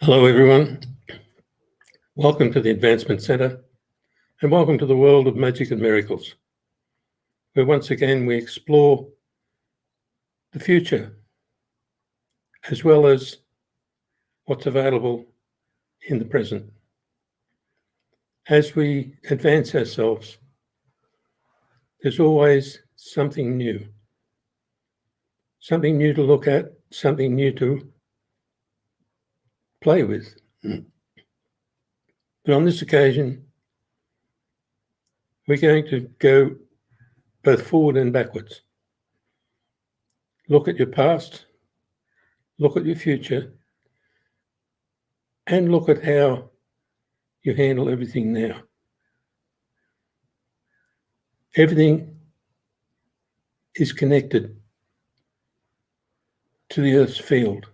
Hello, everyone. Welcome to the Advancement Centre, and welcome to the world of magic and miracles, where once again we explore the future as well as what's available in the present. As we advance ourselves, there's always something new to look at, something new to play with. But on this occasion, we're going to go both forward and backwards. Look at your past, look at your future, and look at how you handle everything now. Everything is connected to the Earth's field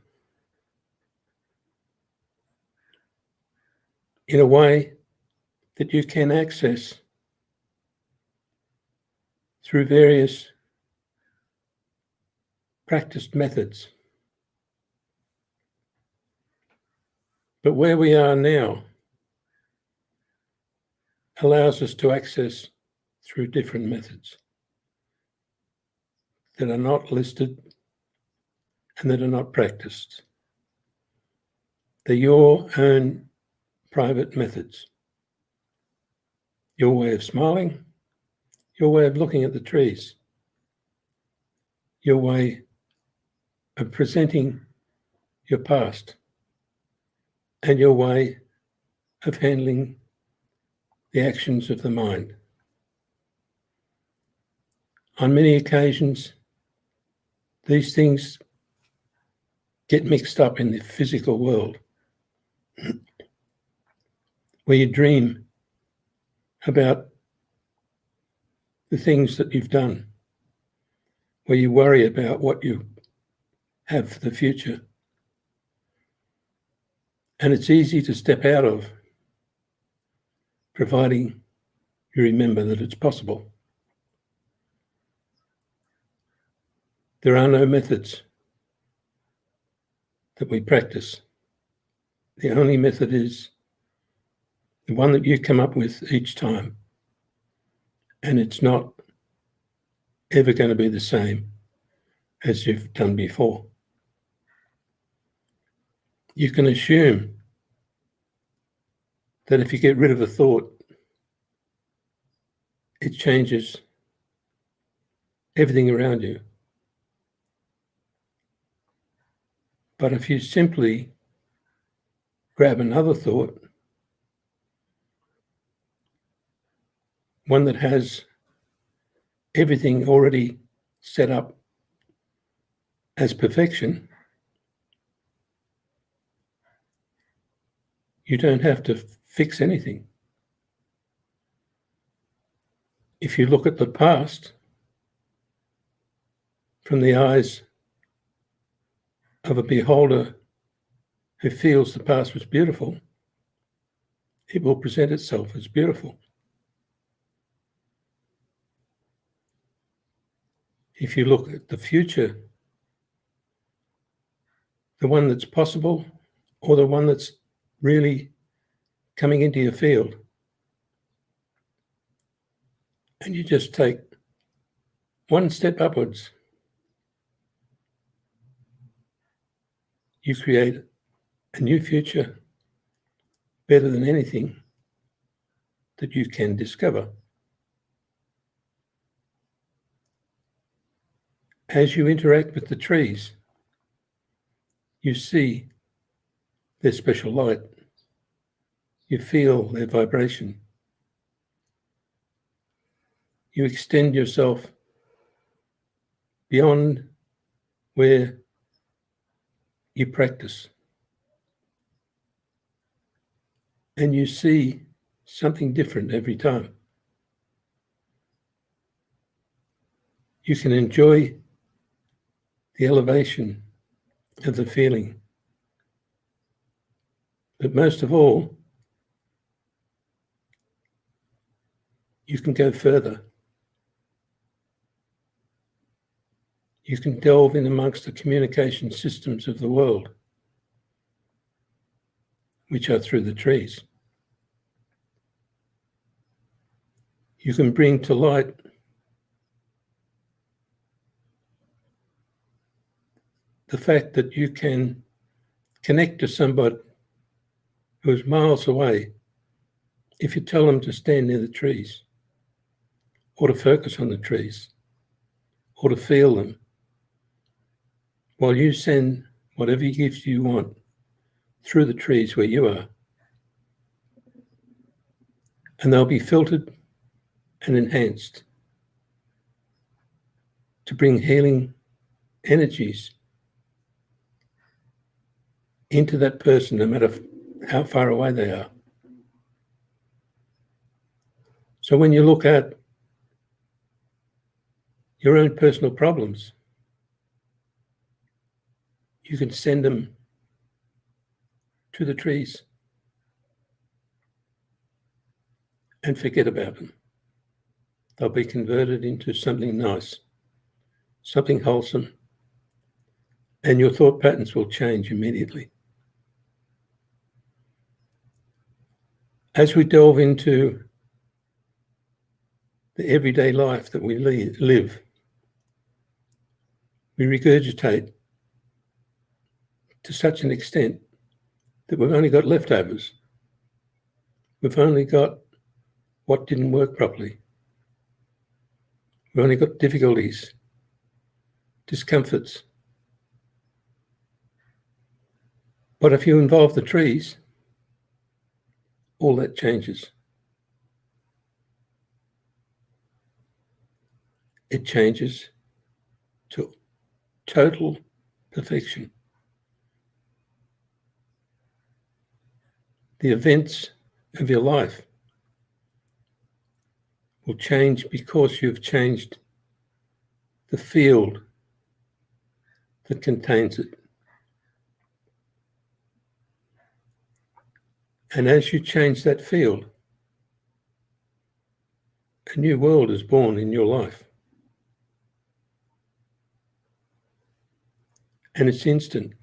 in a way that you can access through various practiced methods. But where we are now allows us to access through different methods that are not listed and that are not practiced. They're your own private methods. Your way of smiling, your way of looking at the trees, your way of presenting your past, and your way of handling the actions of the mind. On many occasions, these things get mixed up in the physical world, where you dream about the things that you've done, where you worry about what you have for the future. And it's easy to step out of, providing you remember that it's possible. There are no methods that we practice. The only method is the one that you come up with each time. And it's not ever going to be the same as you've done before. You can assume that if you get rid of a thought, it changes everything around you. But if you simply grab another thought, one that has everything already set up as perfection, you don't have to fix anything. If you look at the past from the eyes of a beholder who feels the past was beautiful, it will present itself as beautiful. If you look at the future, the one that's possible or the one that's really coming into your field, and you just take one step upwards, you create a new future better than anything that you can discover. As you interact with the trees, you see their special light. You feel their vibration. You extend yourself beyond where you practice. And you see something different every time. You can enjoy the elevation of the feeling. But most of all, you can go further. You can delve in amongst the communication systems of the world. which are through the trees. You can bring to light the fact that you can connect to somebody who's miles away if you tell them to stand near the trees, or to focus on the trees, or to feel them, while you send whatever gifts you want through the trees where you are. And they'll be filtered and enhanced to bring healing energies into that person, no matter how far away they are. So when you look at your own personal problems, you can send them to the trees and forget about them. They'll be converted into something nice, something wholesome, and your thought patterns will change immediately. As we delve into the everyday life that we live, we regurgitate to such an extent that we've only got leftovers. We've only got what didn't work properly. We've only got difficulties, discomforts. But if you involve the trees, all that changes. It changes to total perfection. The events of your life will change because you've changed the field that contains it. And as you change that field, a new world is born in your life. And it's instant.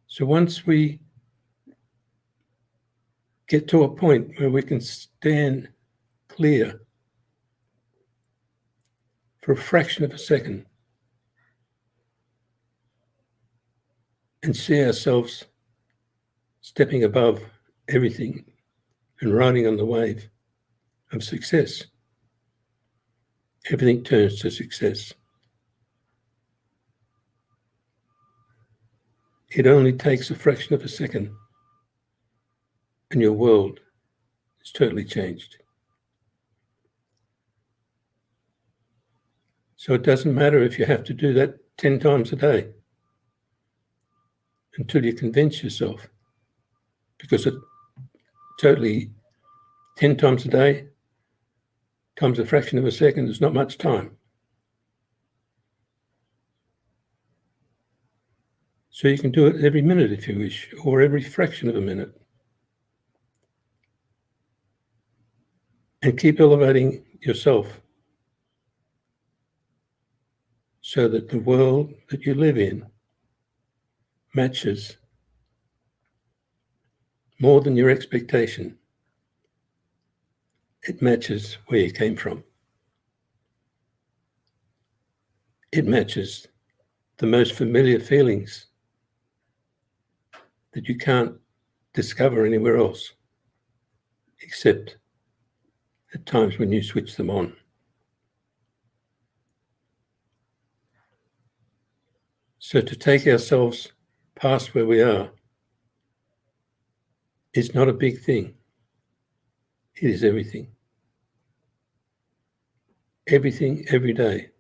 So once we get to a point where we can stand clear for a fraction of a second and see ourselves stepping above everything and riding on the wave of success, everything turns to success. It only takes a fraction of a second and your world is totally changed. So it doesn't matter if you have to do that 10 times a day until you convince yourself, because it totally 10 times a day times a fraction of a second is not much time. So you can do it every minute if you wish, or every fraction of a minute. And keep elevating yourself so that the world that you live in matches more than your expectation. It matches where you came from. It matches the most familiar feelings that you can't discover anywhere else, except at times when you switch them on. So to take ourselves past where we are is not a big thing. It is everything. Everything, every day.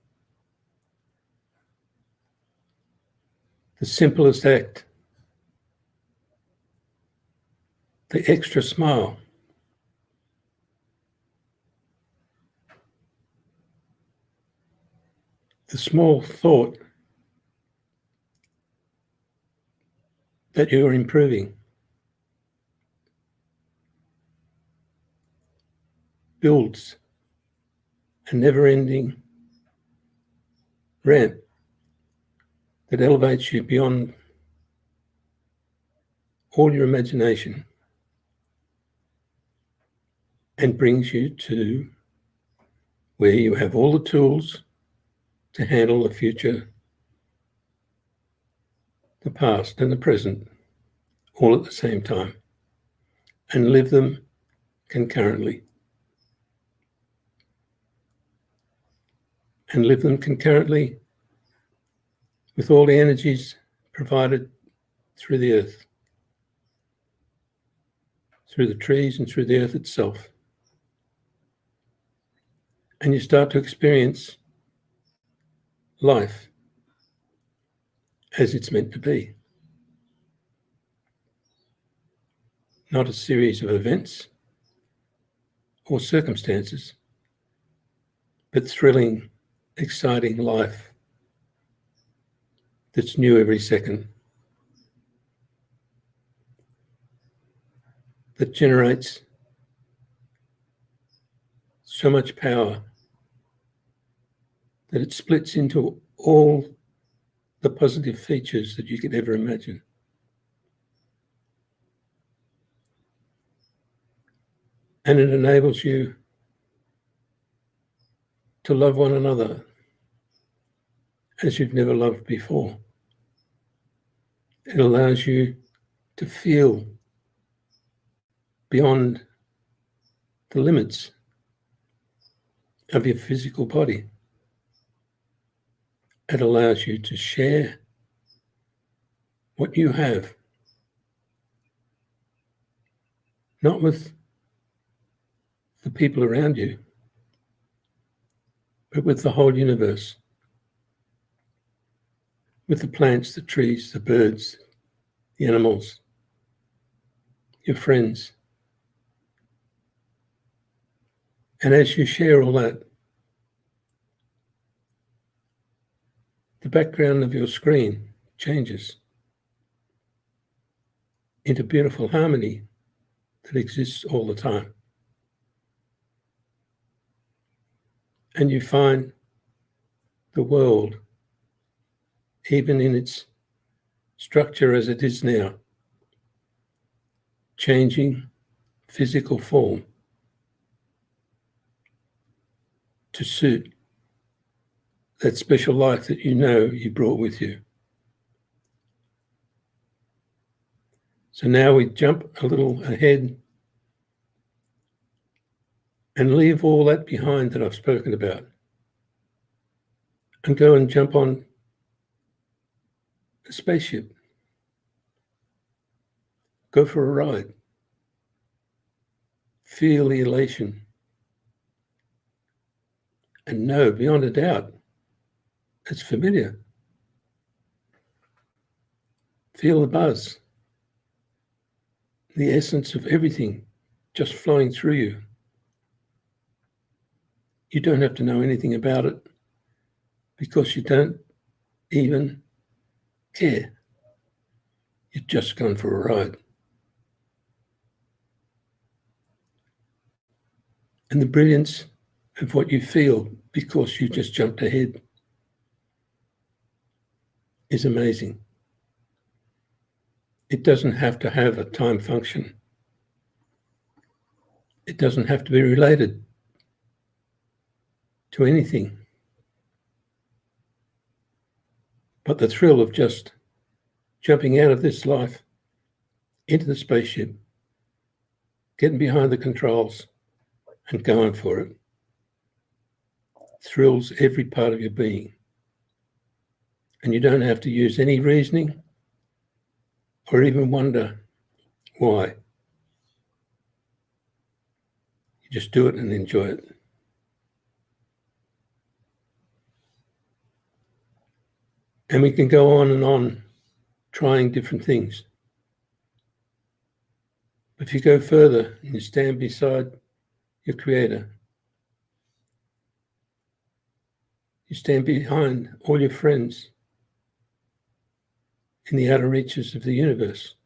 The simplest act, the extra smile, the small thought that you're improving builds a never-ending ramp that elevates you beyond all your imagination and brings you to where you have all the tools to handle the future, the past and the present, all at the same time, and live them concurrently. And live them concurrently with all the energies provided through the earth, through the trees and through the earth itself. And you start to experience life as it's meant to be. Not a series of events or circumstances, but thrilling, exciting life that's new every second, that generates so much power that it splits into all the positive features that you could ever imagine. And it enables you to love one another as you've never loved before. It allows you to feel beyond the limits of your physical body. It allows you to share what you have, not with the people around you, but with the whole universe, with the plants, the trees, the birds, the animals, your friends. And as you share all that, the background of your screen changes into beautiful harmony that exists all the time. And you find the world, even in its structure as it is now, changing physical form to suit that special life that you know you brought with you. So now we jump a little ahead and leave all that behind that I've spoken about and go and jump on a spaceship. Go for a ride. Feel the elation. And know beyond a doubt, it's familiar. Feel the buzz, the essence of everything just flowing through you. You don't have to know anything about it because you don't even care. You're just going for a ride. And the brilliance of what you feel because you just jumped ahead is amazing. It doesn't have to have a time function. It doesn't have to be related to anything. But the thrill of just jumping out of this life into the spaceship, getting behind the controls and going for it, thrills every part of your being. And you don't have to use any reasoning or even wonder why. You just do it and enjoy it. And we can go on trying different things. If you go further and you stand beside your Creator, you stand behind all your friends in the outer reaches of the universe,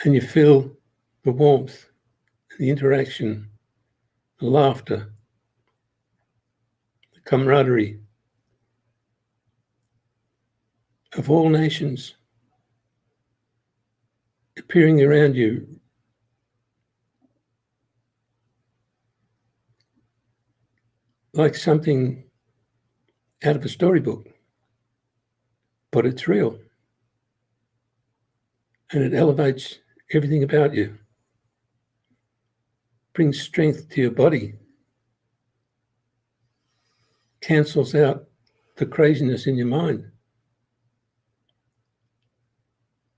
and you feel the warmth, the interaction, the laughter, the camaraderie of all nations appearing around you like something out of a storybook, but it's real. And it elevates everything about you, brings strength to your body, cancels out the craziness in your mind,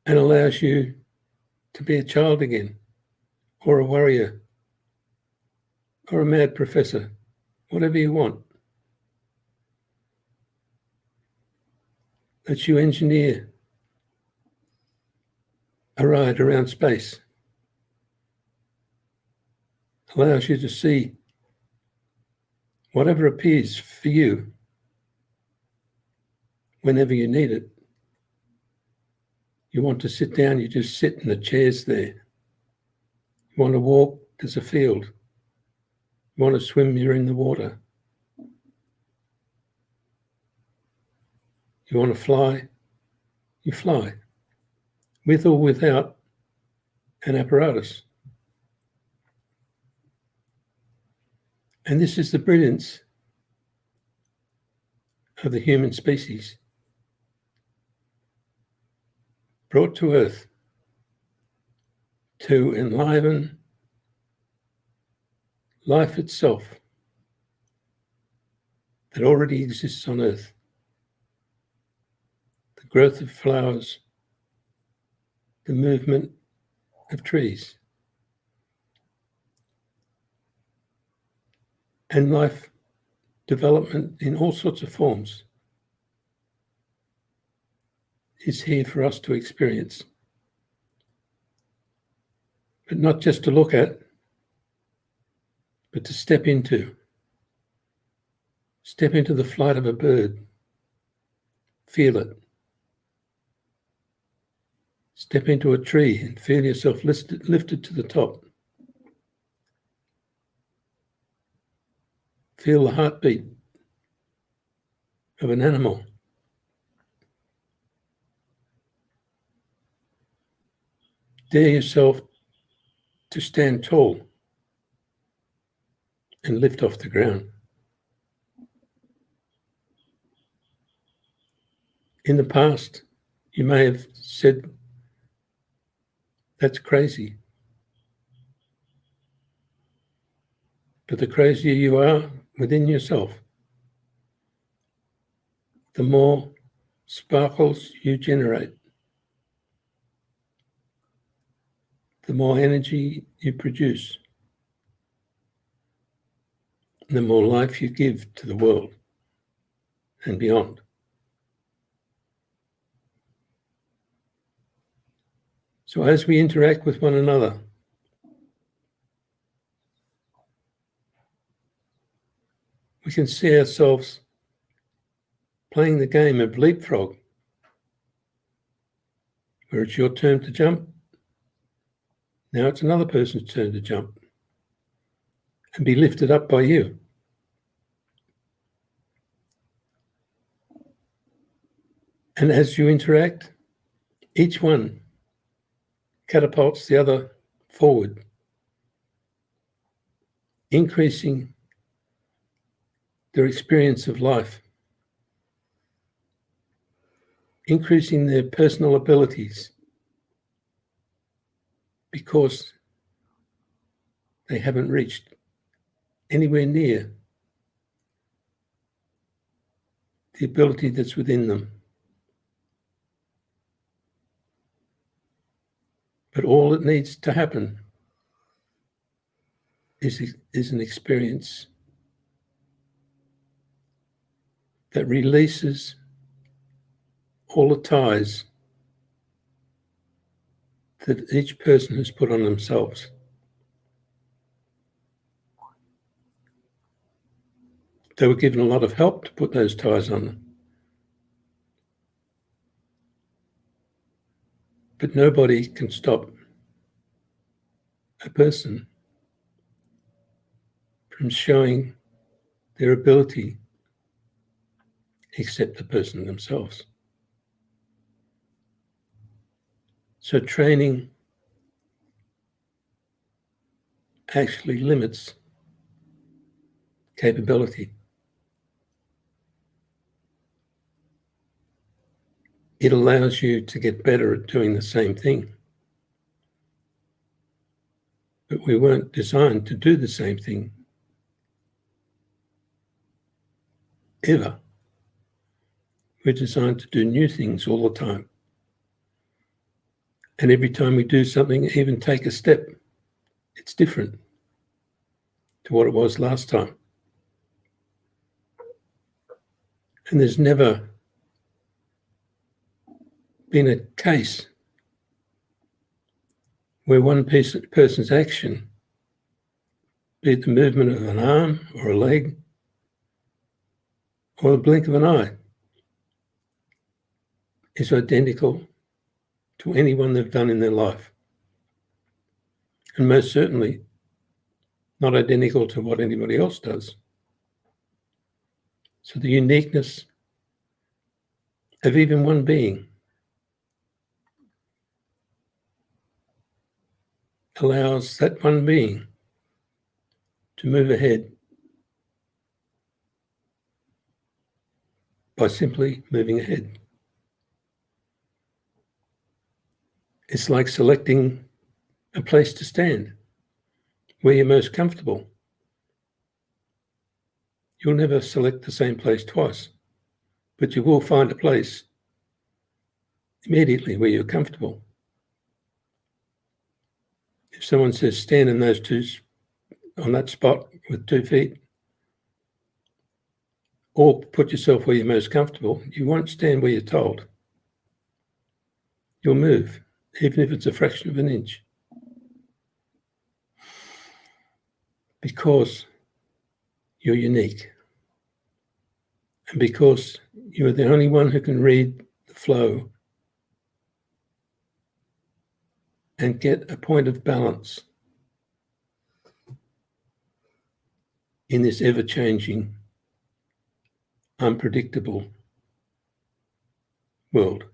and allows you to be a child again, or a warrior, or a mad professor, whatever you want. Lets you engineer a ride around space, allows you to see whatever appears for you whenever you need it. You want to sit down, you just sit and the chair's there. You want to walk, there's a field. You want to swim, you're in the water. You want to fly, you fly, with or without an apparatus. And this is the brilliance of the human species, brought to Earth to enliven life itself that already exists on Earth. The growth of flowers, the movement of trees, and life development in all sorts of forms is here for us to experience. But not just to look at, but to step into. Step into the flight of a bird. Feel it. Step into a tree and feel yourself lifted to the top. Feel the heartbeat of an animal. Dare yourself to stand tall and lift off the ground. In the past, you may have said, that's crazy. But the crazier you are within yourself, the more sparkles you generate, the more energy you produce, the more life you give to the world and beyond. So as we interact with one another, we can see ourselves playing the game of leapfrog, where it's your turn to jump. Now it's another person's turn to jump and be lifted up by you. And as you interact, each one catapults the other forward, increasing their experience of life, increasing their personal abilities, because they haven't reached anywhere near the ability that's within them. But all that needs to happen is an experience that releases all the ties that each person has put on themselves. They were given a lot of help to put those ties on them. But nobody can stop a person from showing their ability except the person themselves. So training actually limits capability. It allows you to get better at doing the same thing. But we weren't designed to do the same thing. Ever. We're designed to do new things all the time. And every time we do something, even take a step, it's different to what it was last time. And there's never been a case where one person's action, be it the movement of an arm or a leg or the blink of an eye, is identical to anyone they've done in their life. And most certainly not identical to what anybody else does. So the uniqueness of even one being allows that one being to move ahead by simply moving ahead. It's like selecting a place to stand where you're most comfortable. You'll never select the same place twice, but you will find a place immediately where you're comfortable. If someone says stand in those two, on that spot with 2 feet, or put yourself where you're most comfortable, you won't stand where you're told. You'll move, even if it's a fraction of an inch. Because you're unique. And because you're the only one who can read the flow and get a point of balance in this ever-changing, unpredictable world.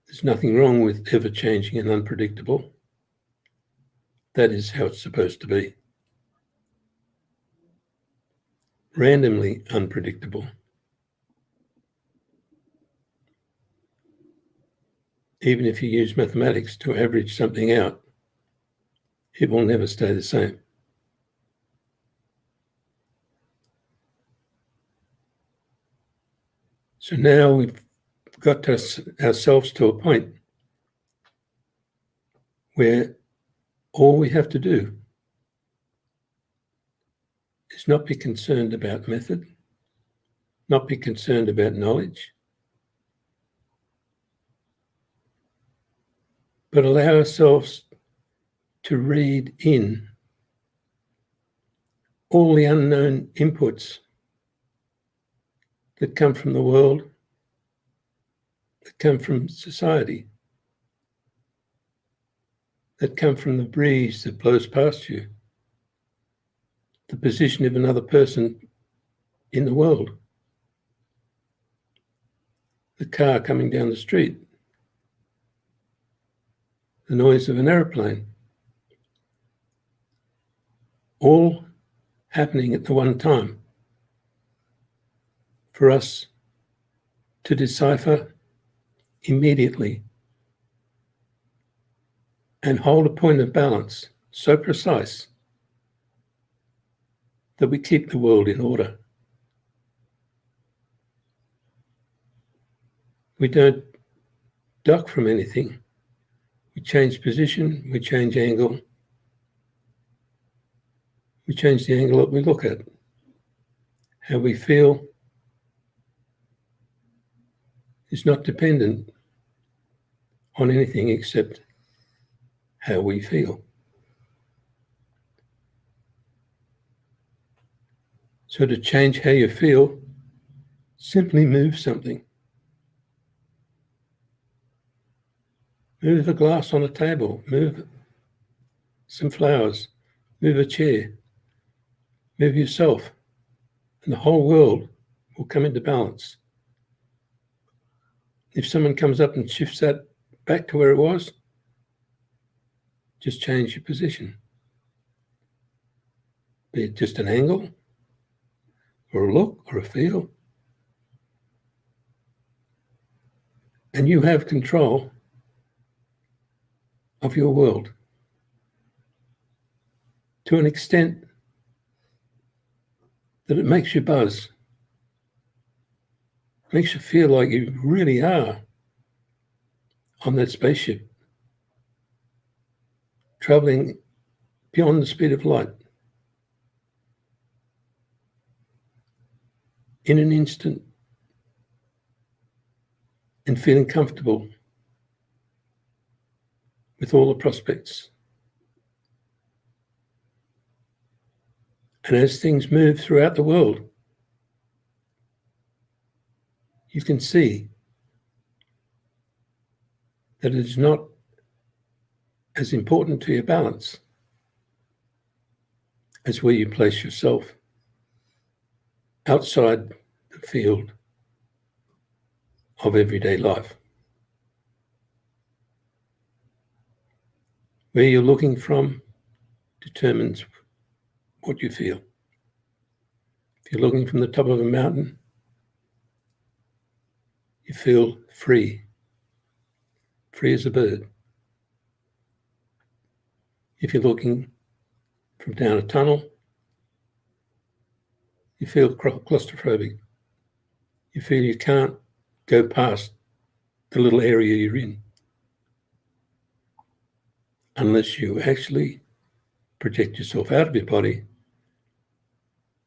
There's nothing wrong with ever-changing and unpredictable. That is how it's supposed to be. Randomly unpredictable. Even if you use mathematics to average something out, it will never stay the same. So now we've got ourselves to a point where all we have to do is not be concerned about method, not be concerned about knowledge, but allow ourselves to read in all the unknown inputs that come from the world, that come from society, that come from the breeze that blows past you, the position of another person in the world, the car coming down the street, the noise of an aeroplane, all happening at the one time for us to decipher immediately and hold a point of balance so precise that we keep the world in order. We don't duck from anything. We change position, we change angle, we change the angle that we look at. How we feel is not dependent on anything except how we feel. So to change how you feel, simply move something. Move a glass on a table, move some flowers, move a chair, move yourself, and the whole world will come into balance. If someone comes up and shifts that back to where it was, just change your position. Be it just an angle, or a look, or a feel. And you have control of your world to an extent that it makes you buzz, makes you feel like you really are on that spaceship, traveling beyond the speed of light. In an instant, and feeling comfortable with all the prospects. And as things move throughout the world, you can see that it is not as important to your balance as where you place yourself outside the field of everyday life. Where you're looking from determines what you feel. If you're looking from the top of a mountain, you feel free, free as a bird. If you're looking from down a tunnel, you feel claustrophobic. You feel you can't go past the little area you're in unless you actually project yourself out of your body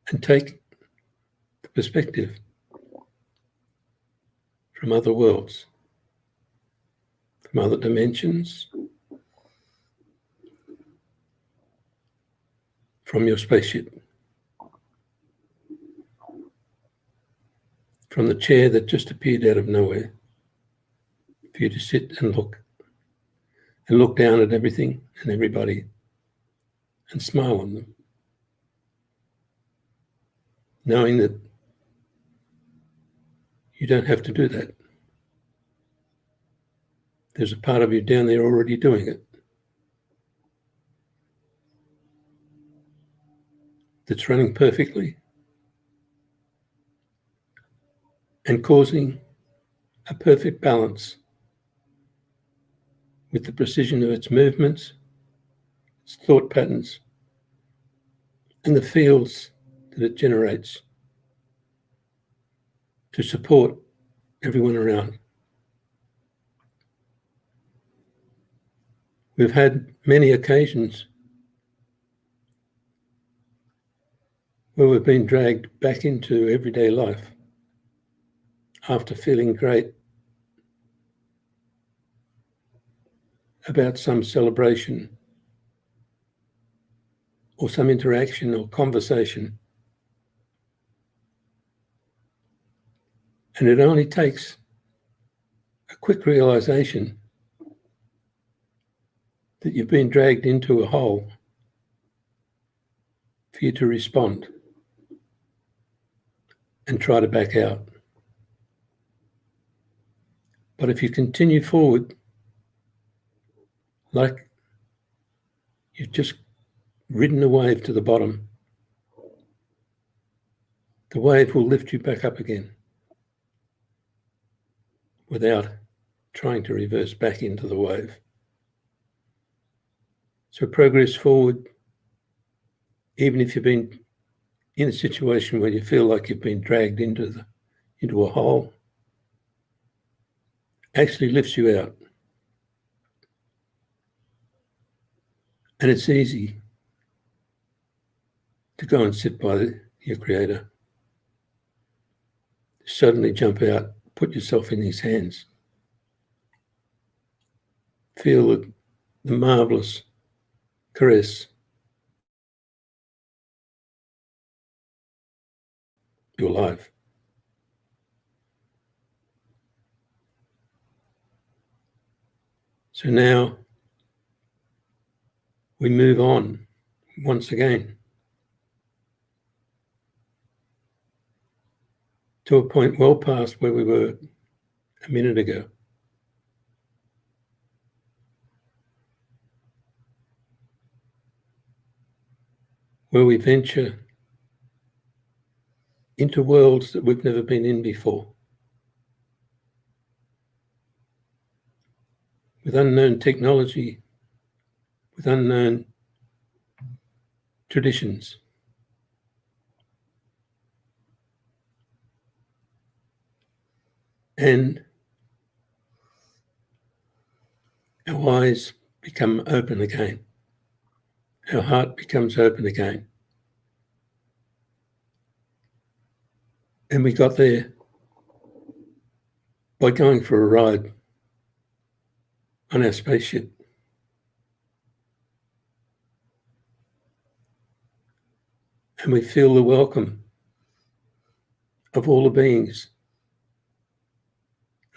and take the perspective from other worlds, from other dimensions, from your spaceship, from the chair that just appeared out of nowhere, for you to sit and look down at everything and everybody and smile on them, knowing that you don't have to do that. There's a part of you down there already doing it, that's running perfectly and causing a perfect balance with the precision of its movements, its thought patterns, and the fields that it generates to support everyone around. We've had many occasions where we've been dragged back into everyday life after feeling great about some celebration or some interaction or conversation. And it only takes a quick realization that you've been dragged into a hole for you to respond and try to back out. But if you continue forward, like you've just ridden a wave to the bottom, the wave will lift you back up again without trying to reverse back into the wave. So progress forward, even if you've been in a situation where you feel like you've been dragged into a hole, actually lifts you out. And it's easy to go and sit by your Creator. Suddenly jump out, put yourself in His hands. Feel the marvelous caress of your life. So now we move on once again to a point well past where we were a minute ago. where we venture into worlds that we've never been in before, with unknown technology, with unknown traditions. And our eyes become open again. Our heart becomes open again. And we got there by going for a ride on our spaceship. And we feel the welcome of all the beings.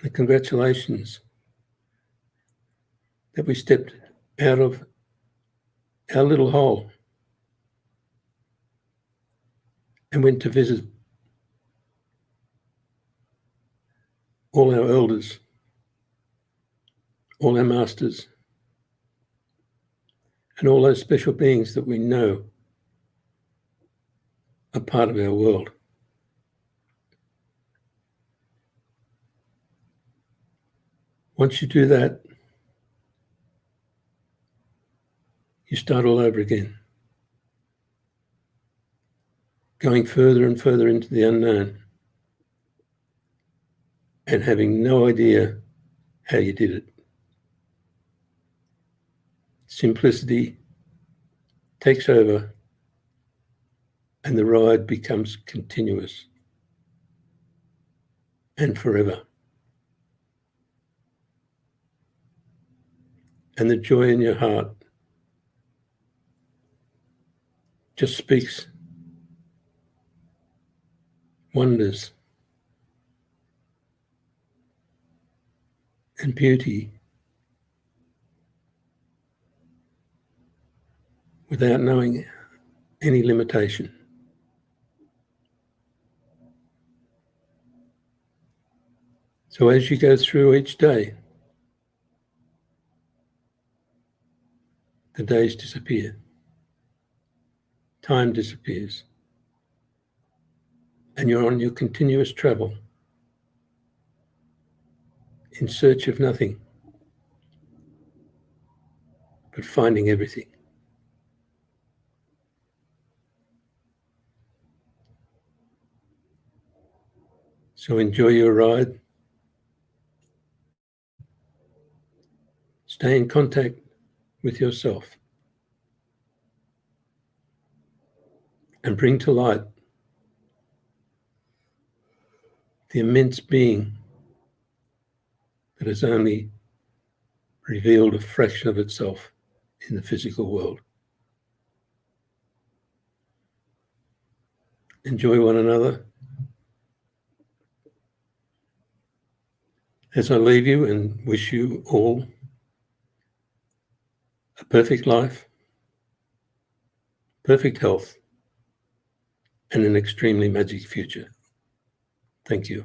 The congratulations that we stepped out of our little hole and went to visit all our elders, all our masters, and all those special beings that we know are part of our world. Once you do that, you start all over again, going further and further into the unknown and having no idea how you did it. Simplicity takes over and the ride becomes continuous and forever. And the joy in your heart just speaks wonders and beauty without knowing any limitation. So as you go through each day, the days disappear, time disappears, and you're on your continuous travel in search of nothing, but finding everything. So enjoy your ride. Stay in contact with yourself and bring to light the immense being that has only revealed a fraction of itself in the physical world. Enjoy one another. As I leave you and wish you all a perfect life, perfect health, and an extremely magic future. Thank you.